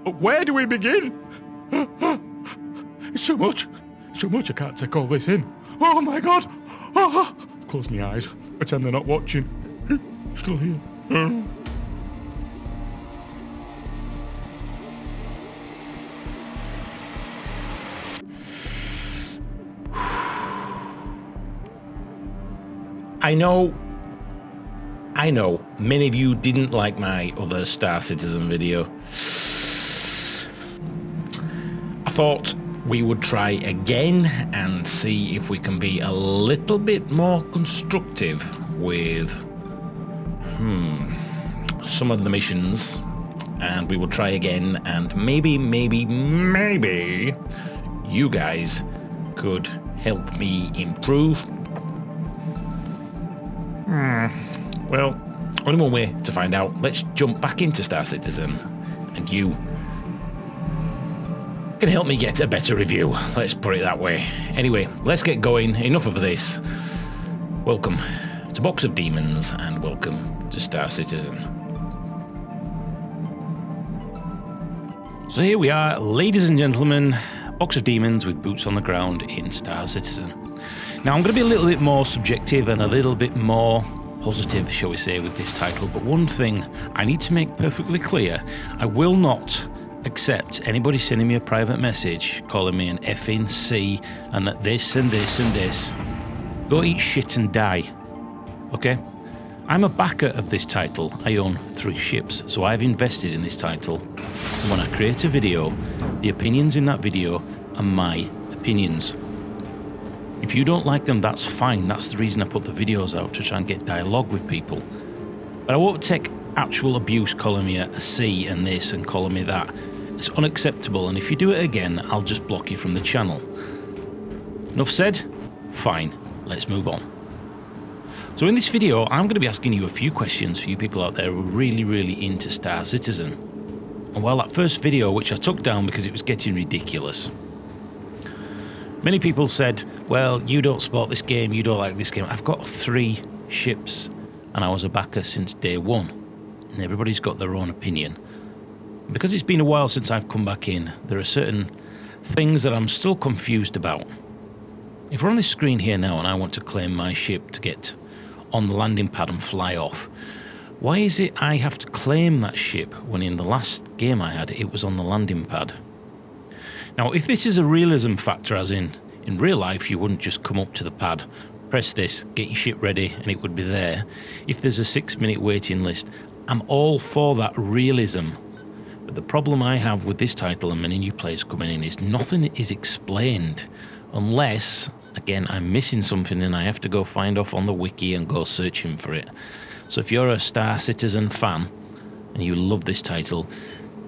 Where do we begin? It's too much. It's too much. I can't take all this in. Oh my God. Close my eyes. Pretend they're not watching. Still here. I know, many of you didn't like my other StarCitizen video. I thought we would try again and see if we can be a little bit more constructive with some of the missions, and we will try again, and maybe you guys could help me improve. Well, only one way to find out. Let's jump back into StarCitizen, and you can help me get a better review. Let's put it that way. Anyway, let's get going. Enough of this. Welcome to Box of Demons, and welcome to StarCitizen. So here we are, ladies and gentlemen, Box of Demons with boots on the ground in StarCitizen. Now, I'm going to be a little bit more subjective and a little bit more positive, shall we say, with this title, but one thing I need to make perfectly clear: I will not accept anybody sending me a private message calling me an effing C and that this and this and this. Go eat shit and die. Okay? I'm a backer of this title. I own 3 ships, so I've invested in this title. And when I create a video, the opinions in that video are my opinions. If you don't like them, that's fine. That's the reason I put the videos out, to try and get dialogue with people. But I won't take actual abuse calling me a C and this and calling me that. It's unacceptable, and if you do it again, I'll just block you from the channel. Enough said? Fine. Let's move on. So in this video, I'm going to be asking you a few questions for you people out there who are really into StarCitizen. And well, that first video, which I took down because it was getting ridiculous. Many people said, well, you don't support this game, you don't like this game. I've got 3 ships, and I was a backer since day 1. And everybody's got their own opinion. Because it's been a while since I've come back in, there are certain things that I'm still confused about. If we're on this screen here now and I want to claim my ship to get on the landing pad and fly off, why is it I have to claim that ship when in the last game I had, it was on the landing pad? Now, if this is a realism factor, as in real life, you wouldn't just come up to the pad, press this, get your ship ready, and it would be there. If there's a 6-minute waiting list, I'm all for that realism. But the problem I have with this title and many new players coming in is nothing is explained. Unless, again, I'm missing something and I have to go find off on the wiki and go searching for it. So if you're a StarCitizen fan and you love this title,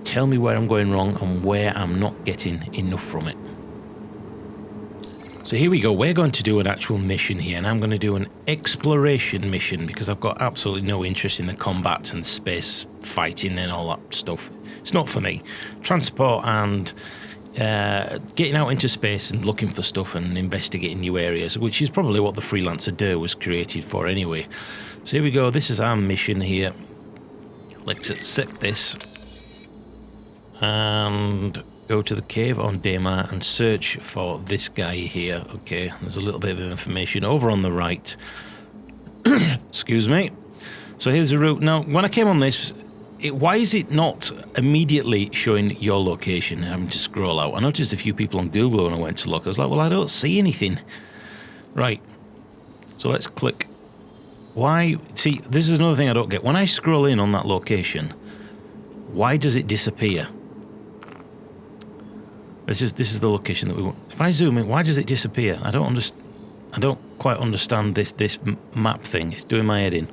tell me where I'm going wrong and where I'm not getting enough from it. So here we go, we're going to do an actual mission here, and I'm going to do an exploration mission because I've got absolutely no interest in the combat and space fighting and all that stuff. It's not for me. Transport and getting out into space and looking for stuff and investigating new areas, which is probably what the Freelancer Day was created for anyway. So here we go, this is our mission here. Let's accept this and go to the cave on Daymar and search for this guy here. Okay, there's a little bit of information over on the right. Excuse me. So here's the route. Now, when I came on this, why is it not immediately showing your location, having to scroll out? I noticed a few people on Google when I went to look. I was like, well, I don't see anything. Right. So let's click. Why? See, this is another thing I don't get. When I scroll in on that location, why does it disappear? This is the location that we want. If I zoom in, why does it disappear? I don't quite understand this map thing. It's doing my head in.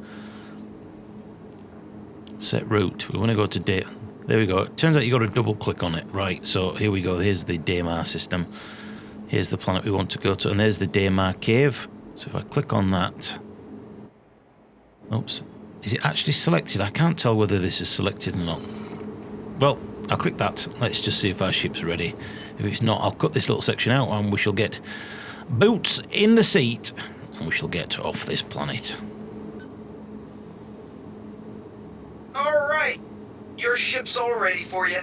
Set route. We want to go to data. There we go. It turns out you got to double click on it. Right. So here we go. Here's the Daymar system. Here's the planet we want to go to, and there's the Daymar cave. So if I click on that, oops, is it actually selected? I can't tell whether this is selected or not. Well, I'll click that. Let's just see if our ship's ready. If it's not, I'll cut this little section out and we shall get boots in the seat and we shall get off this planet. Alright, your ship's all ready for you.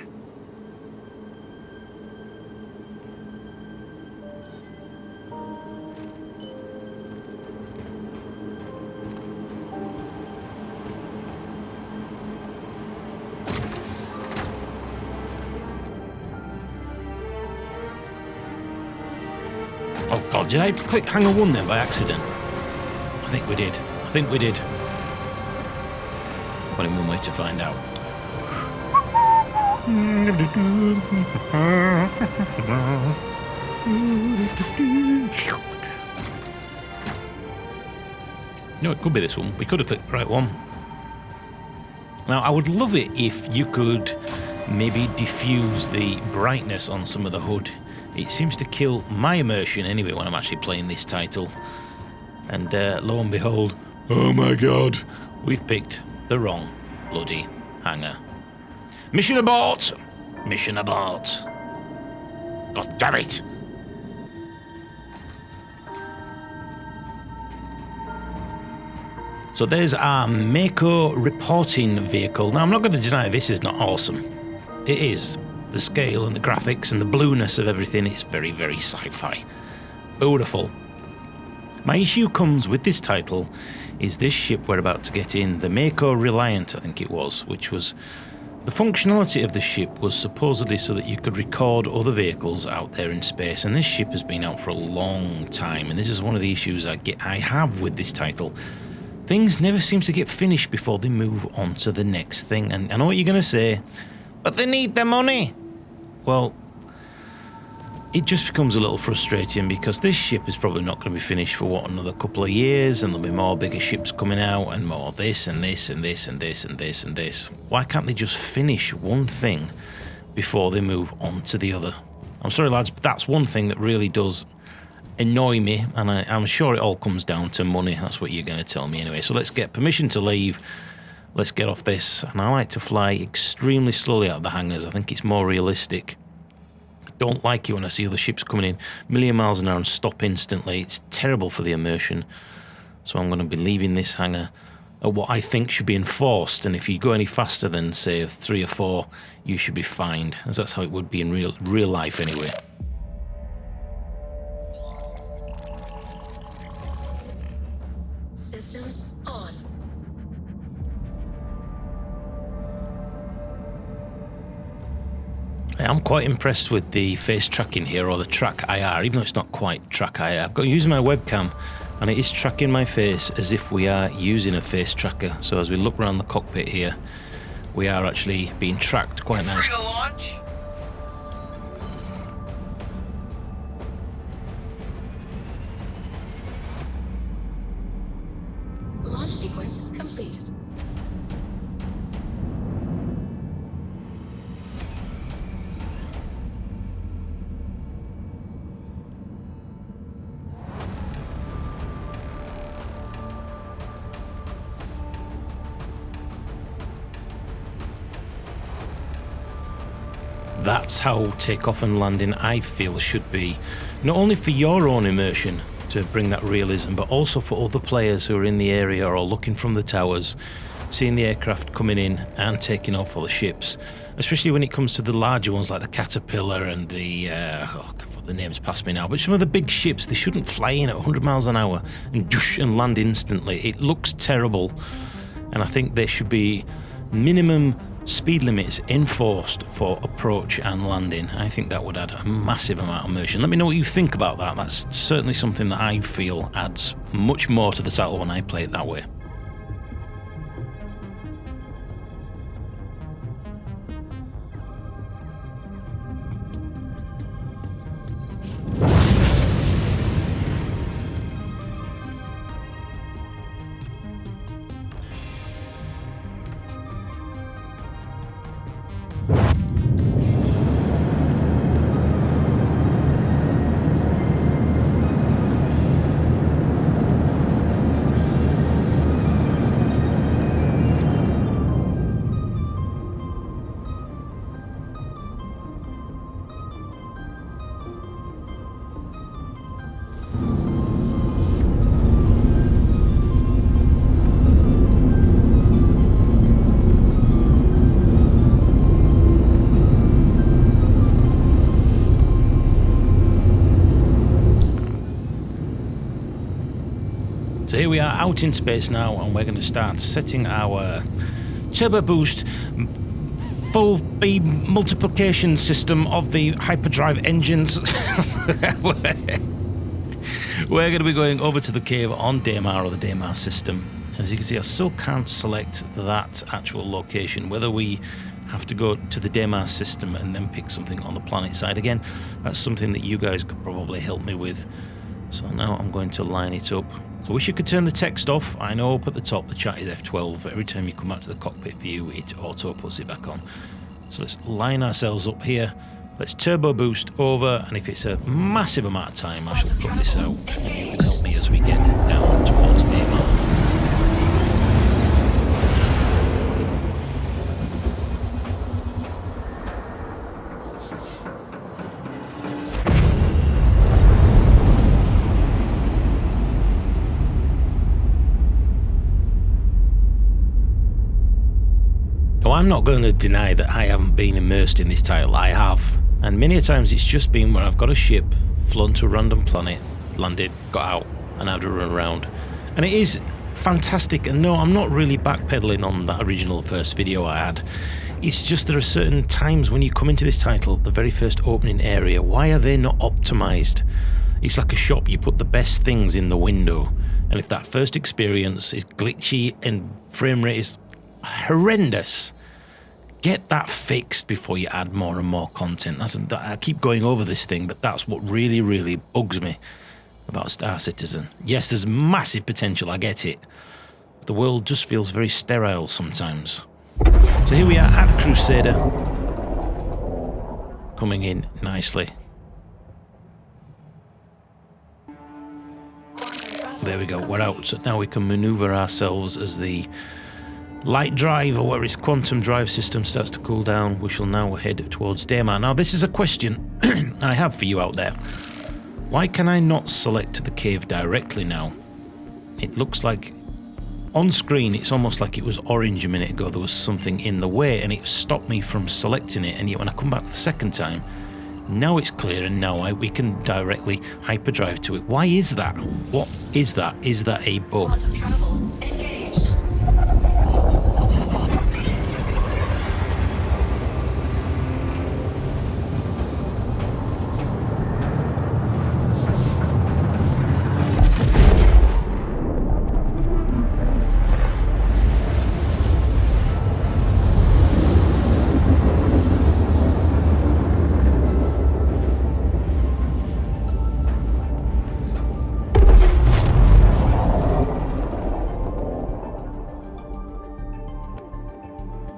Oh god, did I click hangar 1 then by accident? I think we did. Only one way to find out. No, it could be this one. We could have clicked the right one. Now, I would love it if you could maybe diffuse the brightness on some of the HUD. It seems to kill my immersion anyway when I'm actually playing this title. And lo and behold, oh my god, we've picked the wrong bloody hangar. Mission abort! Mission abort. God damn it! So there's our Mako reporting vehicle. Now, I'm not going to deny this is not awesome. It is. The scale and the graphics and the blueness of everything is very, very sci-fi. Beautiful. My issue comes with this title is this ship we're about to get in, the Mako Reliant, I think it was, which was... The functionality of the ship was supposedly so that you could record other vehicles out there in space, and this ship has been out for a long time, and this is one of the issues I have with this title. Things never seem to get finished before they move on to the next thing. And I know what you're going to say, but they need the money. Well, it just becomes a little frustrating because this ship is probably not going to be finished for, another couple of years, and there'll be more bigger ships coming out, and more this and this and this and this and this and this. Why can't they just finish one thing before they move on to the other? I'm sorry, lads, but that's one thing that really does annoy me, and I'm sure it all comes down to money. That's what you're going to tell me anyway. So let's get permission to leave. Let's get off this. And I like to fly extremely slowly out of the hangars. I think it's more realistic. Don't like it when I see other ships coming in a million miles an hour and stop instantly. It's terrible for the immersion. So I'm going to be leaving this hangar at what I think should be enforced. And if you go any faster than, say, 3 or 4, you should be fined, as that's how it would be in real life anyway. Systems on. I'm quite impressed with the face tracking here, or the track IR, even though it's not quite track IR. I've got using my webcam, and it is tracking my face as if we are using a face tracker. So as we look around the cockpit here, we are actually being tracked quite nicely. Launch. Launch sequence complete. That's how takeoff and landing, I feel, should be. Not only for your own immersion, to bring that realism, but also for other players who are in the area or looking from the towers, seeing the aircraft coming in and taking off all the ships, especially when it comes to the larger ones like the Caterpillar and the the name's passed me now, but some of the big ships, they shouldn't fly in at 100 miles an hour and land instantly. It looks terrible, and I think there should be minimum speed limits enforced for approach and landing. I think that would add a massive amount of immersion. Let me know what you think about that. That's certainly something that I feel adds much more to the title when I play it that way. So here we are out in space now, and we're going to start setting our turbo boost full beam multiplication system of the hyperdrive engines. We're going to be going over to the cave on Daymar or the Daymar system. And as you can see, I still can't select that actual location. Whether we have to go to the Daymar system and then pick something on the planet side again, that's something that you guys could probably help me with. So now I'm going to line it up. I wish you could turn the text off. I know up at the top the chat is F12, but every time you come out to the cockpit view, it auto puts it back on. So let's line ourselves up here. Let's turbo boost over, and if it's a massive amount of time, I shall put this out, and you can help me as we get down towards Daymar. I'm not going to deny that I haven't been immersed in this title. I have. And many a times it's just been where I've got a ship, flown to a random planet, landed, got out, and had to run around. And it is fantastic. And no, I'm not really backpedaling on that original first video I had. It's just there are certain times when you come into this title, the very first opening area, why are they not optimized? It's like a shop. You put the best things in the window. And if that first experience is glitchy and frame rate is horrendous, get that fixed before you add more and more content. I keep going over this thing, but that's what really, really bugs me about StarCitizen. Yes, there's massive potential, I get it. The world just feels very sterile sometimes. So here we are at Crusader. Coming in nicely. There we go, we're out. So now we can maneuver ourselves as the light drive, or where its quantum drive system starts to cool down. We shall now head towards Daymar. Now, this is a question I have for you out there. Why can I not select the cave directly now? It looks like on screen, it's almost like it was orange a minute ago. There was something in the way, and it stopped me from selecting it. And yet when I come back the second time, now it's clear, and now we can directly hyperdrive to it. Why is that? What is that? Is that a bug? Quantum travel engaged.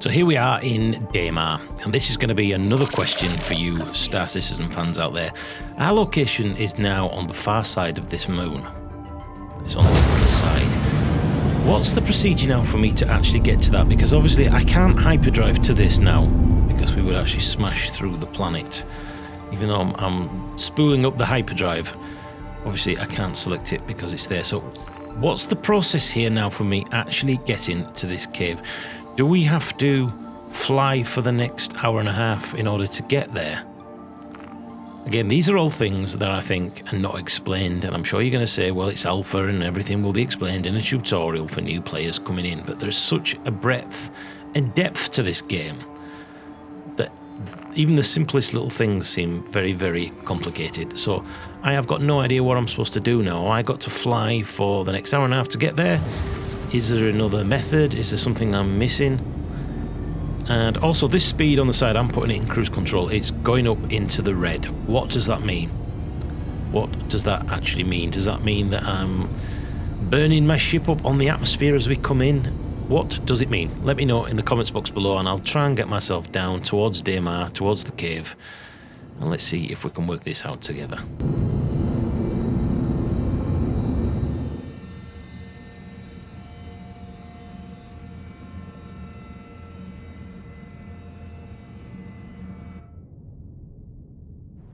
So here we are in Daymar, and this is going to be another question for you StarCitizen fans out there. Our location is now on the far side of this moon. It's on the other side. What's the procedure now for me to actually get to that? Because obviously I can't hyperdrive to this now, because we would actually smash through the planet. Even though I'm spooling up the hyperdrive, obviously I can't select it because it's there. So what's the process here now for me actually getting to this cave? Do we have to fly for the next hour and a half in order to get there? Again, these are all things that I think are not explained, and I'm sure you're going to say, well, it's alpha and everything will be explained in a tutorial for new players coming in, but there's such a breadth and depth to this game that even the simplest little things seem very, very complicated. So I have got no idea what I'm supposed to do now. I got to fly for the next hour and a half to get there. Is there another method? Is there something I'm missing? And also this speed on the side, I'm putting it in cruise control. It's going up into the red. What does that mean? What does that actually mean? Does that mean that I'm burning my ship up on the atmosphere as we come in? What does it mean? Let me know in the comments box below, and I'll try and get myself down towards Daymar, towards the cave. And let's see if we can work this out together.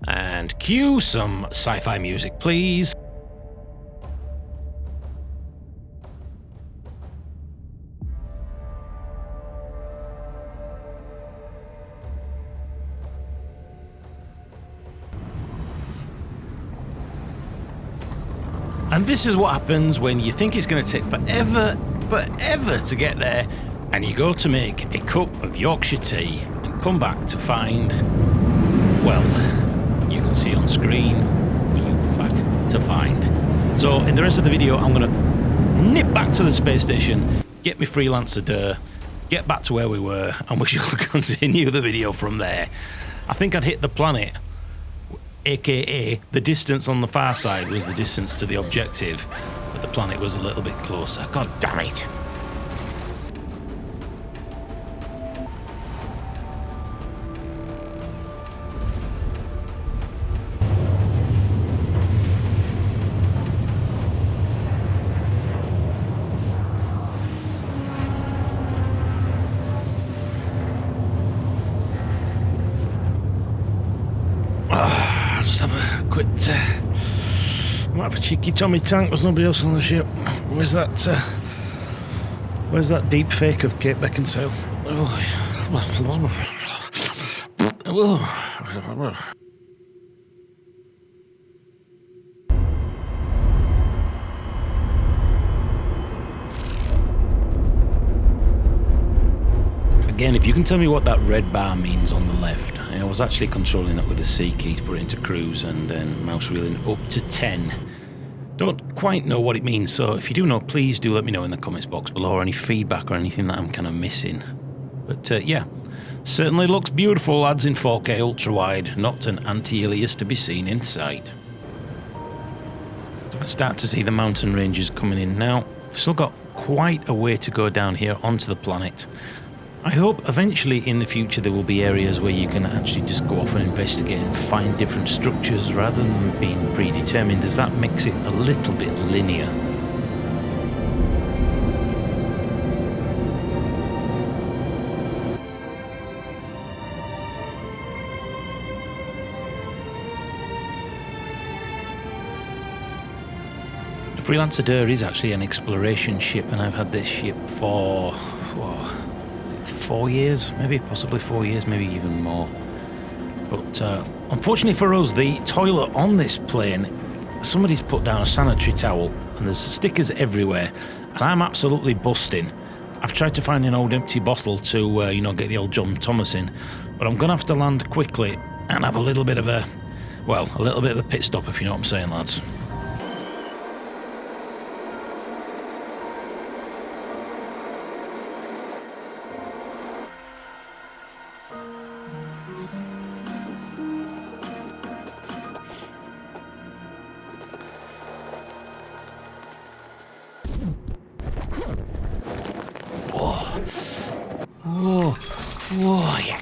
And cue some sci-fi music, please. And this is what happens when you think it's going to take forever to get there, and you go to make a cup of Yorkshire tea and come back to find, well, you can see on screen when you come back to find So in the rest of the video, I'm going to nip back to the space station, get me freelancer Dur, get back to where we were, and we shall continue the video from there. I think I'd hit the planet, aka the distance on the far side was the distance to the objective, but the planet was a little bit closer. God damn it. I'll just have a quick might have a cheeky Tommy tank. There's nobody else on the ship. Where's that deep fake of Kate Beckinsale? Again, if you can tell me what that red bar means on the left. I was actually controlling that with the C key to put it into cruise and then mouse wheeling up to 10. Don't quite know what it means, so if you do know, please do let me know in the comments box below, or any feedback or anything that I'm kind of missing. But yeah, certainly looks beautiful, lads, in 4K ultra-wide. Not an anti-alias to be seen in sight. You can start to see the mountain ranges coming in now. We've still got quite a way to go down here onto the planet. I hope eventually in the future there will be areas where you can actually just go off and investigate and find different structures rather than being predetermined, as that makes it a little bit linear. The Freelancer Dur is actually an exploration ship, and I've had this ship for 4 years, maybe possibly 4 years, maybe even more. But unfortunately for us, the toilet on this plane, somebody's put down a sanitary towel and there's stickers everywhere, and I'm absolutely busting. I've tried to find an old empty bottle to get the old John Thomas in, but I'm gonna have to land quickly and have a little bit of a pit stop, if you know what I'm saying, lads. Oh, yeah.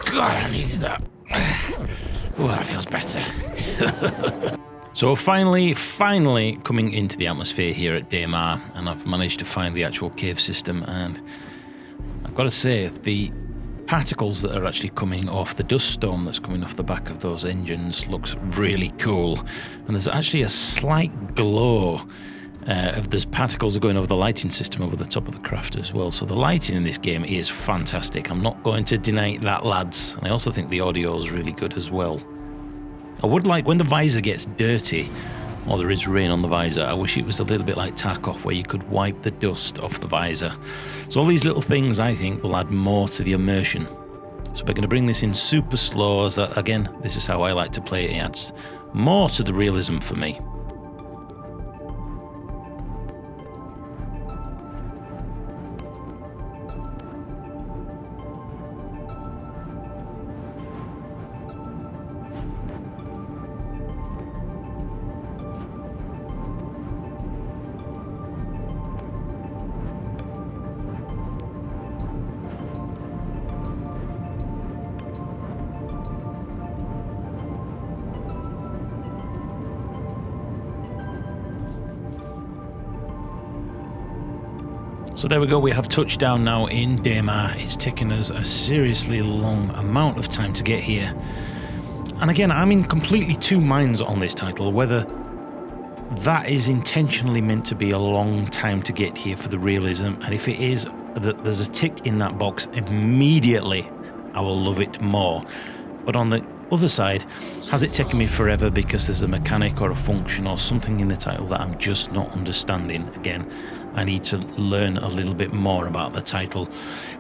God, I needed that. Oh, that feels better. So finally coming into the atmosphere here at Daymar, and I've managed to find the actual cave system, and I've got to say, the particles that are actually coming off the dust storm that's coming off the back of those engines looks really cool, and there's actually a slight glow of the particles are going over the lighting system over the top of the craft as well. So the lighting in this game is fantastic. I'm not going to deny that, lads. And I also think the audio is really good as well. I would like, when the visor gets dirty, or there is rain on the visor, I wish it was a little bit like Tarkov, where you could wipe the dust off the visor. So all these little things, I think, will add more to the immersion. So we're going to bring this in super slow, as that, again, this is how I like to play it. It adds more to the realism for me. So there we go, we have touchdown now in Daymar. It's taken us a seriously long amount of time to get here. And again, I'm in completely two minds on this title, whether that is intentionally meant to be a long time to get here for the realism, and if it is, that there's a tick in that box, immediately I will love it more. But on the other side, has it taken me forever because there's a mechanic or a function or something in the title that I'm just not understanding? Again, I need to learn a little bit more about the title.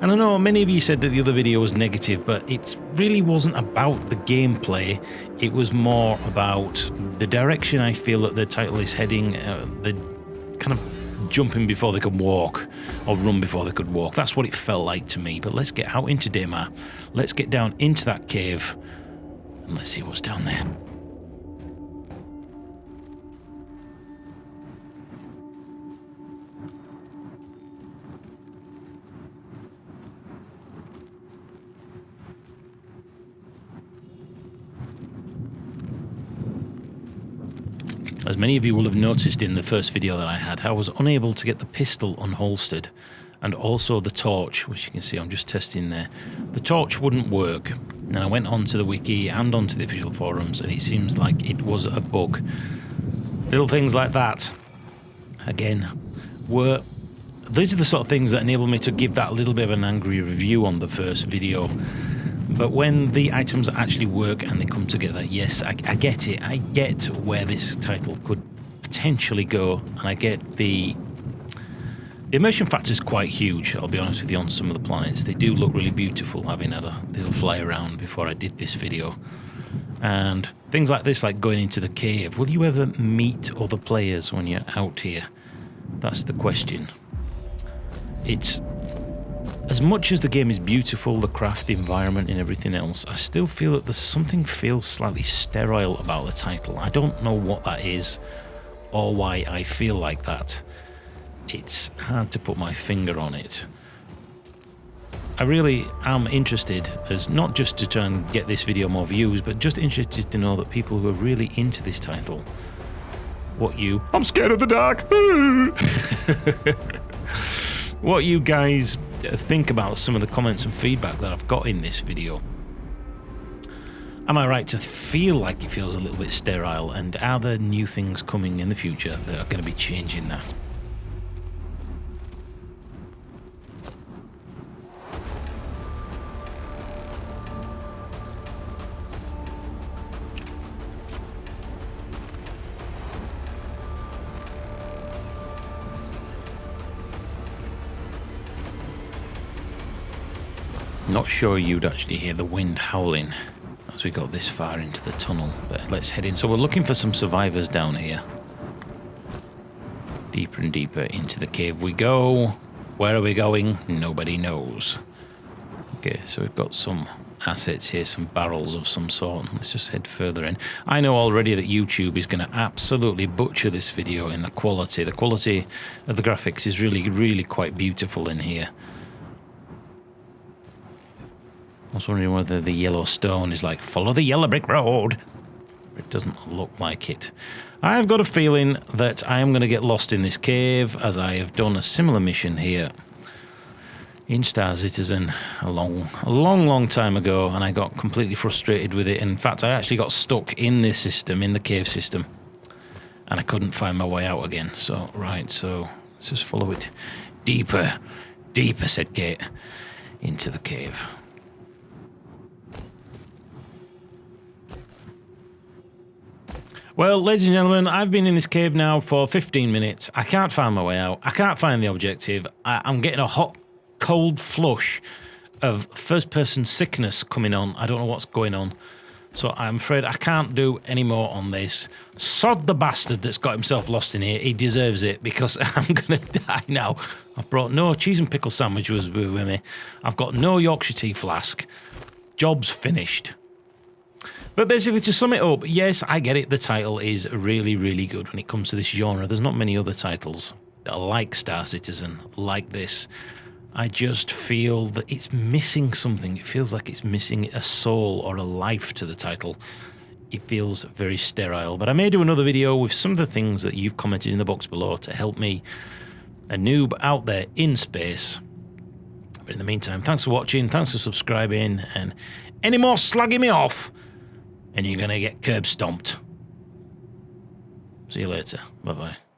And I know many of you said that the other video was negative, but it really wasn't about the gameplay. It was more about the direction I feel that the title is heading, the kind of jumping before they could walk, or run before they could walk. That's what it felt like to me. But let's get out into Daymar. Let's get down into that cave, and let's see what's down there. As many of you will have noticed in the first video that I had, I was unable to get the pistol unholstered, and also the torch, which you can see I'm just testing there. The torch wouldn't work, and I went onto the wiki and onto the official forums, and it seems like it was a bug. Little things like that, again, these are the sort of things that enable me to give that little bit of an angry review on the first video. But when the items actually work and they come together, yes, I get it. I get where this title could potentially go, and I get the immersion factor is quite huge, I'll be honest with you, on some of the planets. They do look really beautiful, having had a little fly around before I did this video. And things like this, like going into the cave. Will you ever meet other players when you're out here? That's the question. It's... As much as the game is beautiful, the craft, the environment and everything else, I still feel that there's something feels slightly sterile about the title. I don't know what that is or why I feel like that. It's hard to put my finger on it. I really am interested, as not just to try and get this video more views, but just interested to know that people who are really into this title, I'm scared of the dark! What you guys think about some of the comments and feedback that I've got in this video. Am I right to feel like it feels a little bit sterile, and are there new things coming in the future that are going to be changing that? Not sure you'd actually hear the wind howling as we got this far into the tunnel, but let's head in. So we're looking for some survivors down here. Deeper and deeper into the cave we go. Where are we going? Nobody knows. Okay, so we've got some assets here, some barrels of some sort. Let's just head further in. I know already that YouTube is going to absolutely butcher this video in the quality. The quality of the graphics is really, really quite beautiful in here. I was wondering whether the yellow stone is like, follow the yellow brick road. It doesn't look like it. I've got a feeling that I am going to get lost in this cave, as I have done a similar mission here in StarCitizen a long time ago, and I got completely frustrated with it. In fact, I actually got stuck in this system, in the cave system, and I couldn't find my way out again. So, right, so let's just follow it deeper, said Kate, into the cave. Well, ladies and gentlemen, I've been in this cave now for 15 minutes. I can't find my way out. I can't find the objective. I'm getting a hot, cold flush of first-person sickness coming on. I don't know what's going on. So I'm afraid I can't do any more on this. Sod the bastard that's got himself lost in here. He deserves it, because I'm going to die now. I've brought no cheese and pickle sandwich with me. I've got no Yorkshire tea flask. Job's finished. But basically, to sum it up, yes, I get it. The title is really, really good when it comes to this genre. There's not many other titles that are like StarCitizen, like this. I just feel that it's missing something. It feels like it's missing a soul or a life to the title. It feels very sterile. But I may do another video with some of the things that you've commented in the box below to help me, a noob out there in space. But in the meantime, thanks for watching, thanks for subscribing, and any more slagging me off, and you're going to get curb stomped. See you later. Bye-bye.